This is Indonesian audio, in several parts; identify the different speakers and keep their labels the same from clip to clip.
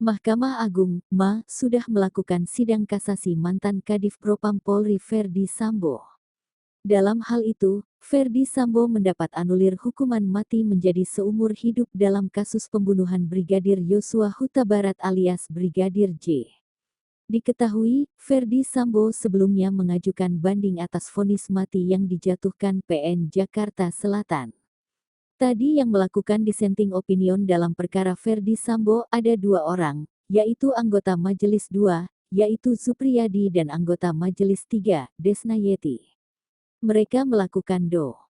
Speaker 1: Mahkamah Agung (MA) sudah melakukan sidang kasasi mantan Kadif Propam Polri Verdi Sambo. Dalam hal itu, Verdi Sambo mendapat anulir hukuman mati menjadi seumur hidup dalam kasus pembunuhan Brigadir Yosua Huta Barat alias Brigadir J. Diketahui, Verdi Sambo sebelumnya mengajukan banding atas vonis mati yang dijatuhkan PN Jakarta Selatan. Tadi yang melakukan dissenting opinion dalam perkara Verdi Sambo ada dua orang, yaitu anggota Majelis 2, yaitu Supriyadi dan anggota Majelis 3, Desnayeti. Mereka melakukan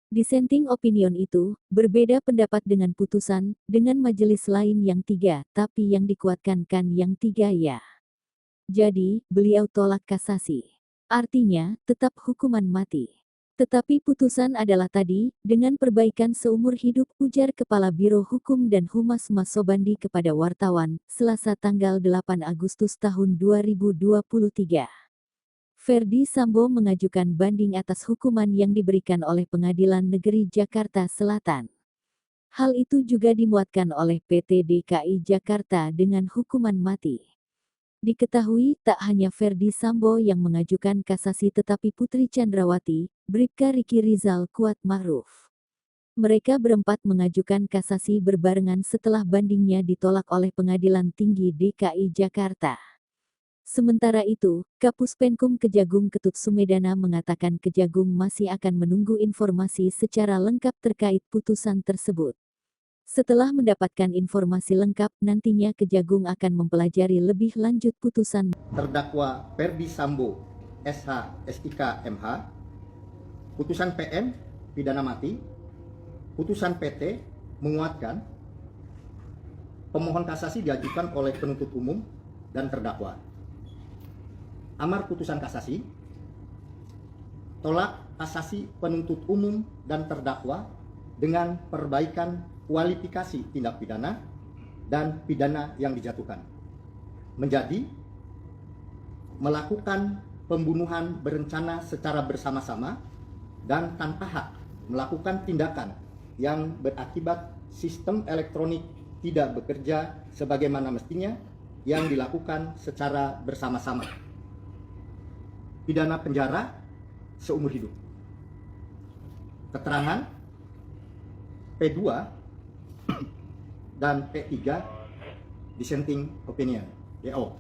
Speaker 1: dissenting opinion itu, berbeda pendapat dengan putusan, dengan majelis lain yang 3, tapi yang dikuatkan kan yang 3 ya. Jadi, beliau tolak kasasi. Artinya, tetap hukuman mati. Tetapi putusan adalah tadi, dengan perbaikan seumur hidup, ujar Kepala Biro Hukum dan Humas Mas Sobandi kepada wartawan, Selasa tanggal 8 Agustus tahun 2023. Verdi Sambo mengajukan banding atas hukuman yang diberikan oleh Pengadilan Negeri Jakarta Selatan. Hal itu juga dimuatkan oleh PT DKI Jakarta dengan hukuman mati. Diketahui tak hanya Verdi Sambo yang mengajukan kasasi tetapi Putri Chandrawati, Bribka Riki Rizal Kuat Ma'ruf. Mereka berempat mengajukan kasasi berbarengan setelah bandingnya ditolak oleh Pengadilan Tinggi DKI Jakarta. Sementara itu, Kapus Penkum Kejagung Ketut Sumedana mengatakan Kejagung masih akan menunggu informasi secara lengkap terkait putusan tersebut. Setelah mendapatkan informasi lengkap, nantinya Kejagung akan mempelajari lebih lanjut putusan.
Speaker 2: Terdakwa Verdi Sambo, SH, SIK, MH, putusan PN, pidana mati, putusan PT, menguatkan, pemohon kasasi diajukan oleh penuntut umum dan terdakwa. Amar putusan kasasi, tolak kasasi penuntut umum dan terdakwa dengan perbaikan kualifikasi tindak pidana dan pidana yang dijatuhkan. Menjadi melakukan pembunuhan berencana secara bersama-sama dan tanpa hak melakukan tindakan yang berakibat sistem elektronik tidak bekerja sebagaimana mestinya yang dilakukan secara bersama-sama. Pidana penjara seumur hidup. Keterangan P2 dan P3 dissenting opinion, DO.